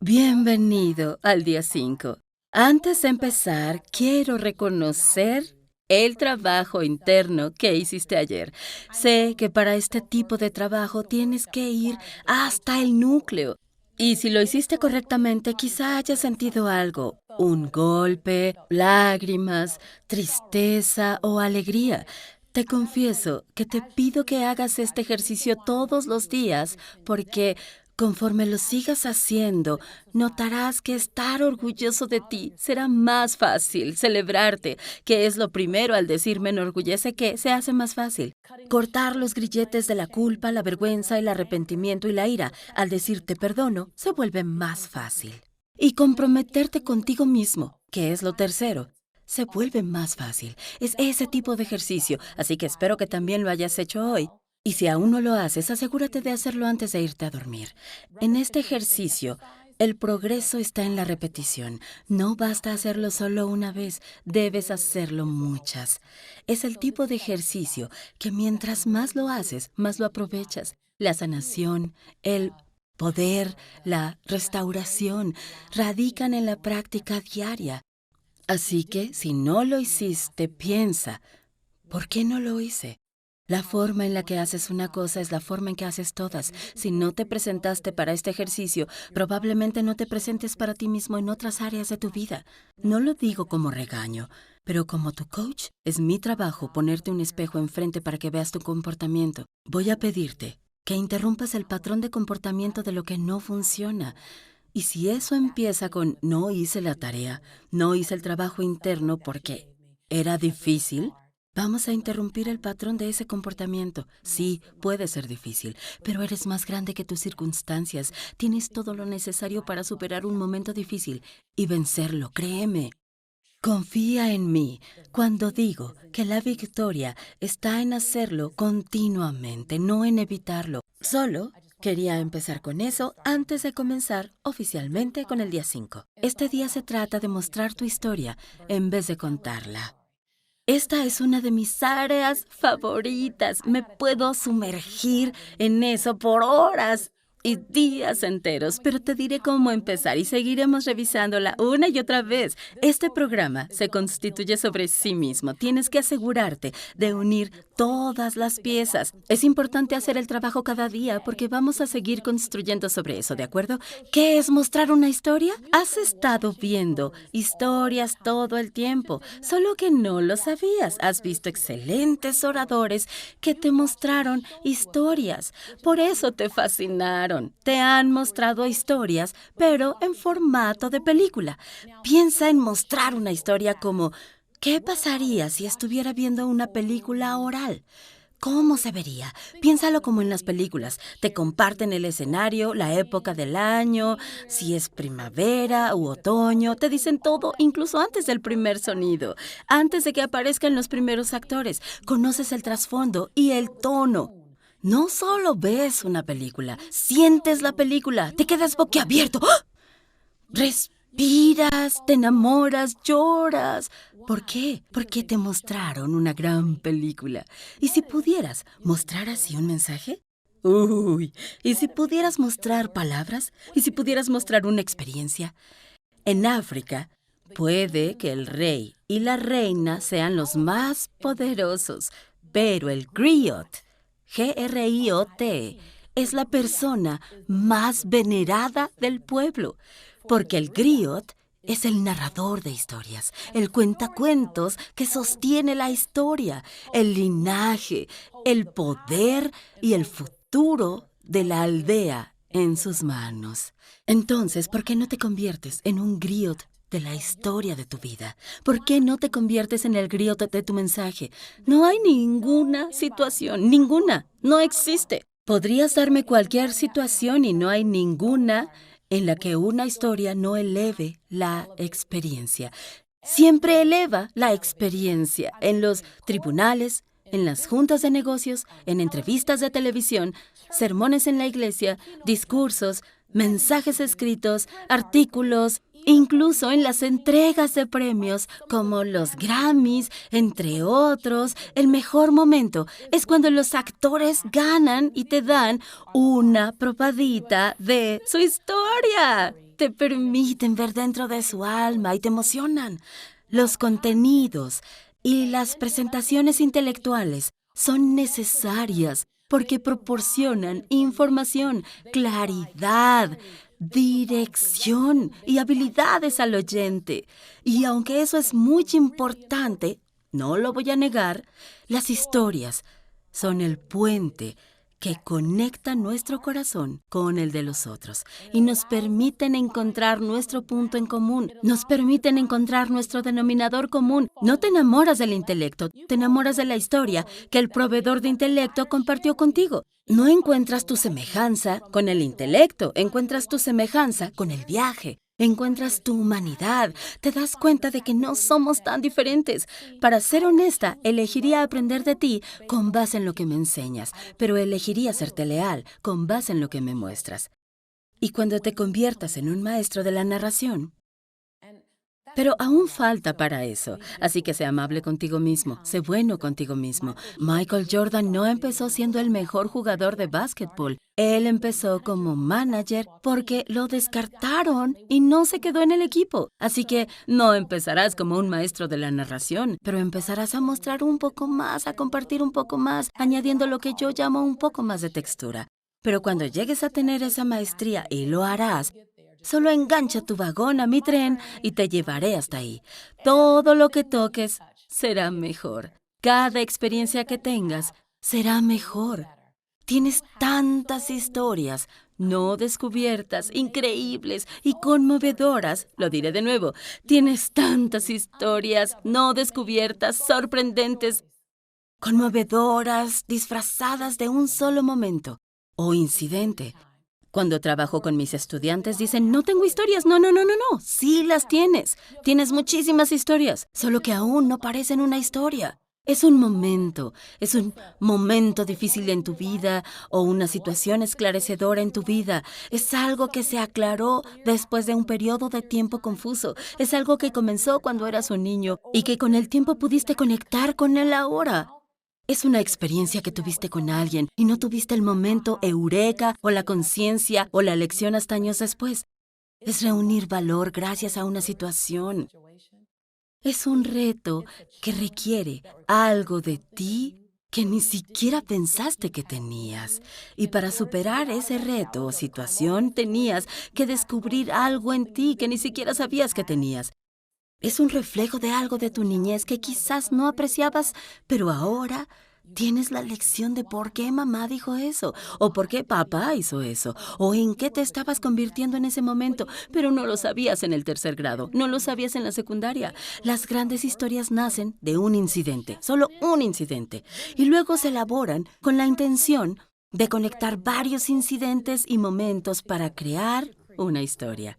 Bienvenido al día 5. Antes de empezar, quiero reconocer el trabajo interno que hiciste ayer. Sé que para este tipo de trabajo tienes que ir hasta el núcleo. Y si lo hiciste correctamente, quizá hayas sentido algo, un golpe, lágrimas, tristeza o alegría. Te confieso que te pido que hagas este ejercicio todos los días porque conforme lo sigas haciendo, notarás que estar orgulloso de ti será más fácil. Celebrarte, que es lo primero al decir me enorgullece que, se hace más fácil. Cortar los grilletes de la culpa, la vergüenza, el arrepentimiento y la ira al decir te perdono se vuelve más fácil. Y comprometerte contigo mismo, que es lo tercero, se vuelve más fácil. Es ese tipo de ejercicio, así que espero que también lo hayas hecho hoy. Y si aún no lo haces, asegúrate de hacerlo antes de irte a dormir. En este ejercicio, el progreso está en la repetición. No basta hacerlo solo una vez, debes hacerlo muchas. Es el tipo de ejercicio que mientras más lo haces, más lo aprovechas. La sanación, el poder, la restauración radican en la práctica diaria. Así que, si no lo hiciste, piensa, ¿por qué no lo hice? La forma en la que haces una cosa es la forma en que haces todas. Si no te presentaste para este ejercicio, probablemente no te presentes para ti mismo en otras áreas de tu vida. No lo digo como regaño, pero como tu coach, es mi trabajo ponerte un espejo enfrente para que veas tu comportamiento. Voy a pedirte que interrumpas el patrón de comportamiento de lo que no funciona. Y si eso empieza con no hice la tarea, no hice el trabajo interno porque era difícil, vamos a interrumpir el patrón de ese comportamiento. Sí, puede ser difícil, pero eres más grande que tus circunstancias. Tienes todo lo necesario para superar un momento difícil y vencerlo, créeme. Confía en mí cuando digo que la victoria está en hacerlo continuamente, no en evitarlo. Solo quería empezar con eso antes de comenzar oficialmente con el día 5. Este día se trata de mostrar tu historia en vez de contarla. Esta es una de mis áreas favoritas. Me puedo sumergir en eso por horas y días enteros, pero te diré cómo empezar y seguiremos revisándola una y otra vez. Este programa se constituye sobre sí mismo. Tienes que asegurarte de unir todas las piezas. Es importante hacer el trabajo cada día porque vamos a seguir construyendo sobre eso, ¿de acuerdo? ¿Qué es mostrar una historia? Has estado viendo historias todo el tiempo, solo que no lo sabías. Has visto excelentes oradores que te mostraron historias. Por eso te fascinaron. Te han mostrado historias, pero en formato de película. Piensa en mostrar una historia como ¿qué pasaría si estuviera viendo una película oral? ¿Cómo se vería? Piénsalo como en las películas. Te comparten el escenario, la época del año, si es primavera u otoño. Te dicen todo, incluso antes del primer sonido, antes de que aparezcan los primeros actores. Conoces el trasfondo y el tono. No solo ves una película, sientes la película, te quedas boquiabierto. ¡Ah! Respiras, te enamoras, lloras. ¿Por qué? Porque te mostraron una gran película. ¿Y si pudieras mostrar así un mensaje? Uy, ¿y si pudieras mostrar palabras? ¿Y si pudieras mostrar una experiencia? En África, puede que el rey y la reina sean los más poderosos, pero el griot, Griot, es la persona más venerada del pueblo, porque el griot es el narrador de historias, el cuentacuentos que sostiene la historia, el linaje, el poder y el futuro de la aldea en sus manos. Entonces, ¿por qué no te conviertes en un griot de la historia de tu vida? ¿Por qué no te conviertes en el griot de tu mensaje? No hay ninguna situación, ninguna, no existe. Podrías darme cualquier situación y no hay ninguna en la que una historia no eleve la experiencia. Siempre eleva la experiencia en los tribunales, en las juntas de negocios, en entrevistas de televisión, sermones en la iglesia, discursos, mensajes escritos, artículos, incluso en las entregas de premios como los Grammys, entre otros. El mejor momento es cuando los actores ganan y te dan una probadita de su historia. te permiten ver dentro de su alma y te emocionan. Los contenidos y las presentaciones intelectuales son necesarias porque proporcionan información, claridad, dirección y habilidades al oyente. Y aunque eso es muy importante, no lo voy a negar, las historias son el puente que conecta nuestro corazón con el de los otros y nos permiten encontrar nuestro punto en común, nos permiten encontrar nuestro denominador común. No te enamoras del intelecto, te enamoras de la historia que el proveedor de intelecto compartió contigo. No encuentras tu semejanza con el intelecto, encuentras tu semejanza con el viaje. Encuentras tu humanidad, te das cuenta de que no somos tan diferentes. Para ser honesta, elegiría aprender de ti con base en lo que me enseñas, pero elegiría serte leal con base en lo que me muestras. Y cuando te conviertas en un maestro de la narración, pero aún falta para eso, así que sé amable contigo mismo, sé bueno contigo mismo. Michael Jordan no empezó siendo el mejor jugador de básquetbol. Él empezó como manager porque lo descartaron y no se quedó en el equipo. Así que no empezarás como un maestro de la narración, pero empezarás a mostrar un poco más, a compartir un poco más, añadiendo lo que yo llamo un poco más de textura. Pero cuando llegues a tener esa maestría, y lo harás, solo engancha tu vagón a mi tren y te llevaré hasta ahí. Todo lo que toques será mejor. Cada experiencia que tengas será mejor. Tienes tantas historias no descubiertas, increíbles y conmovedoras. Lo diré de nuevo. Tienes tantas historias no descubiertas, sorprendentes, conmovedoras, disfrazadas de un solo momento o incidente. Cuando trabajo con mis estudiantes dicen, no tengo historias. No. Sí las tienes. Tienes muchísimas historias, solo que aún no parecen una historia. Es un momento difícil en tu vida o una situación esclarecedora en tu vida. Es algo que se aclaró después de un periodo de tiempo confuso. Es algo que comenzó cuando eras un niño y que con el tiempo pudiste conectar con él ahora. Es una experiencia que tuviste con alguien y no tuviste el momento eureka o la conciencia o la lección hasta años después. Es reunir valor gracias a una situación. Es un reto que requiere algo de ti que ni siquiera pensaste que tenías. Y para superar ese reto o situación tenías que descubrir algo en ti que ni siquiera sabías que tenías. Es un reflejo de algo de tu niñez que quizás no apreciabas, pero ahora tienes la lección de por qué mamá dijo eso, o por qué papá hizo eso, o en qué te estabas convirtiendo en ese momento, pero no lo sabías en el 3er grado, no lo sabías en la secundaria. Las grandes historias nacen de un incidente, solo un incidente, y luego se elaboran con la intención de conectar varios incidentes y momentos para crear una historia.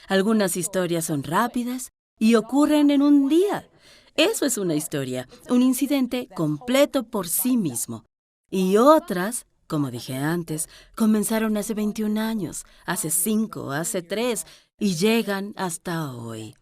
Algunas historias son rápidas y ocurren en un día. Eso es una historia, un incidente completo por sí mismo. Y otras, como dije antes, comenzaron hace 21 años, hace 5, hace 3 y llegan hasta hoy.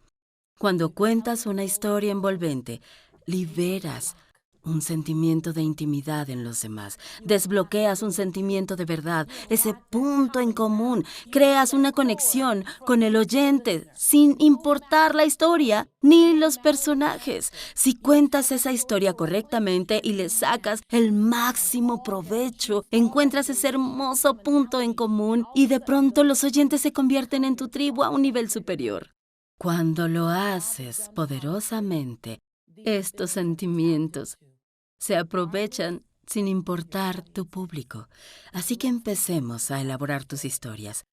Cuando cuentas una historia envolvente, liberas un sentimiento de intimidad en los demás. Desbloqueas un sentimiento de verdad, ese punto en común. Creas una conexión con el oyente, sin importar la historia ni los personajes. Si cuentas esa historia correctamente y le sacas el máximo provecho, encuentras ese hermoso punto en común y de pronto los oyentes se convierten en tu tribu a un nivel superior. Cuando lo haces poderosamente, estos sentimientos se aprovechan sin importar tu público. Así que empecemos a elaborar tus historias.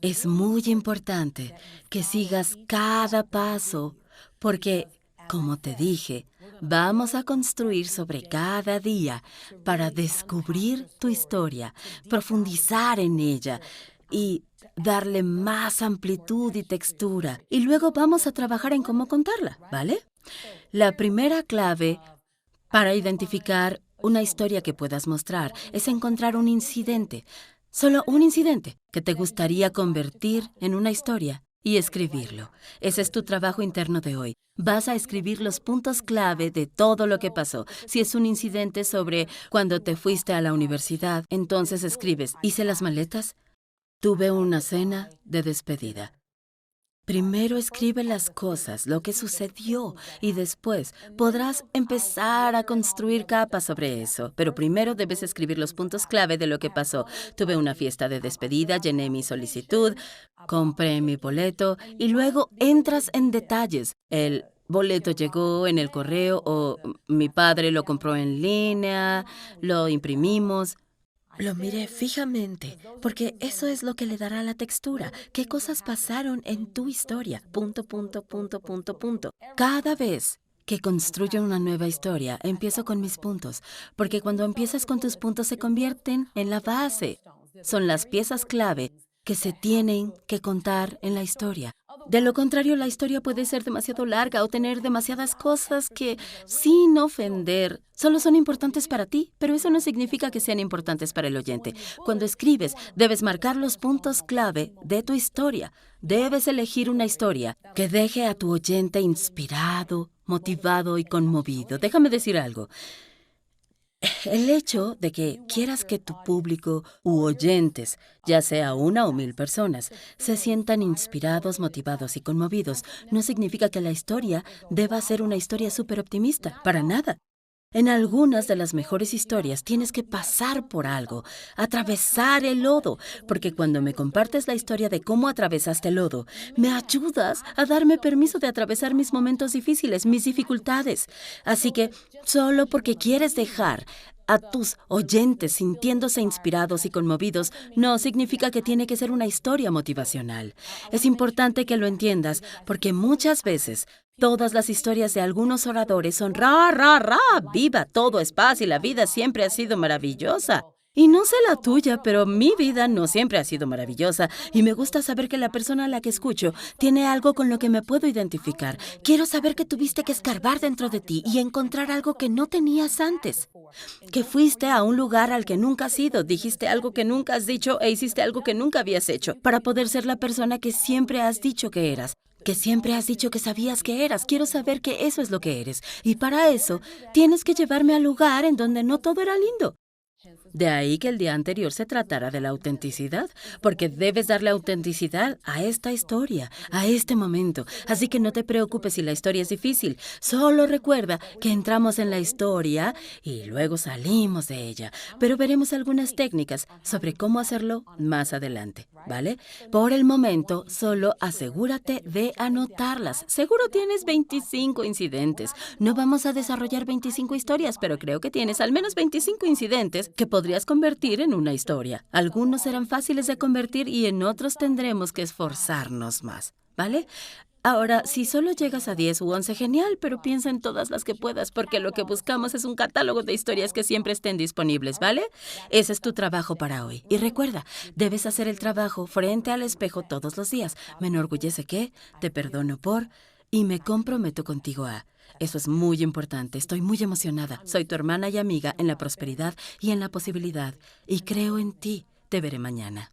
Es muy importante que sigas cada paso porque, como te dije, vamos a construir sobre cada día para descubrir tu historia, profundizar en ella y darle más amplitud y textura. Y luego vamos a trabajar en cómo contarla, ¿vale? La primera clave para identificar una historia que puedas mostrar es encontrar un incidente, solo un incidente, que te gustaría convertir en una historia y escribirlo. Ese es tu trabajo interno de hoy. Vas a escribir los puntos clave de todo lo que pasó. Si es un incidente sobre cuando te fuiste a la universidad, entonces escribes, hice las maletas, tuve una cena de despedida. Primero escribe las cosas, lo que sucedió, y después podrás empezar a construir capas sobre eso. Pero primero debes escribir los puntos clave de lo que pasó. Tuve una fiesta de despedida, llené mi solicitud, compré mi boleto y luego entras en detalles. El boleto llegó en el correo o mi padre lo compró en línea, lo imprimimos. Lo miré fijamente, porque eso es lo que le dará la textura. ¿Qué cosas pasaron en tu historia? Punto, punto, punto, punto, punto. Cada vez que construyo una nueva historia, empiezo con mis puntos, porque cuando empiezas con tus puntos se convierten en la base. Son las piezas clave que se tienen que contar en la historia. De lo contrario, la historia puede ser demasiado larga o tener demasiadas cosas que, sin ofender, solo son importantes para ti, pero eso no significa que sean importantes para el oyente. Cuando escribes, debes marcar los puntos clave de tu historia. Debes elegir una historia que deje a tu oyente inspirado, motivado y conmovido. Déjame decir algo. El hecho de que quieras que tu público u oyentes, ya sea 1 o 1000 personas, se sientan inspirados, motivados y conmovidos, no significa que la historia deba ser una historia súper optimista, para nada. En algunas de las mejores historias tienes que pasar por algo, atravesar el lodo, porque cuando me compartes la historia de cómo atravesaste el lodo, me ayudas a darme permiso de atravesar mis momentos difíciles, mis dificultades. Así que, solo porque quieres dejar a tus oyentes sintiéndose inspirados y conmovidos, no significa que tiene que ser una historia motivacional. Es importante que lo entiendas, porque muchas veces todas las historias de algunos oradores son ra, ra, ra, viva, todo es paz y la vida siempre ha sido maravillosa. Y no sé la tuya, pero mi vida no siempre ha sido maravillosa y me gusta saber que la persona a la que escucho tiene algo con lo que me puedo identificar. Quiero saber que tuviste que escarbar dentro de ti y encontrar algo que no tenías antes. Que fuiste a un lugar al que nunca has ido, dijiste algo que nunca has dicho e hiciste algo que nunca habías hecho para poder ser la persona que siempre has dicho que eras. Que siempre has dicho que sabías que eras. Quiero saber que eso es lo que eres. Y para eso, tienes que llevarme al lugar en donde no todo era lindo. De ahí que el día anterior se tratara de la autenticidad, porque debes darle autenticidad a esta historia, a este momento. Así que no te preocupes si la historia es difícil. Solo recuerda que entramos en la historia y luego salimos de ella. Pero veremos algunas técnicas sobre cómo hacerlo más adelante, ¿vale? Por el momento, solo asegúrate de anotarlas. Seguro tienes 25 incidentes. No vamos a desarrollar 25 historias, pero creo que tienes al menos 25 incidentes que podrías convertir en una historia. Algunos serán fáciles de convertir y en otros tendremos que esforzarnos más, ¿vale? Ahora, si solo llegas a 10 u 11, genial, pero piensa en todas las que puedas, porque lo que buscamos es un catálogo de historias que siempre estén disponibles, ¿vale? Ese es tu trabajo para hoy. Y recuerda, debes hacer el trabajo frente al espejo todos los días. Me enorgullece que, te perdono por, y me comprometo contigo a. Eso es muy importante. Estoy muy emocionada. Soy tu hermana y amiga en la prosperidad y en la posibilidad. Y creo en ti. Te veré mañana.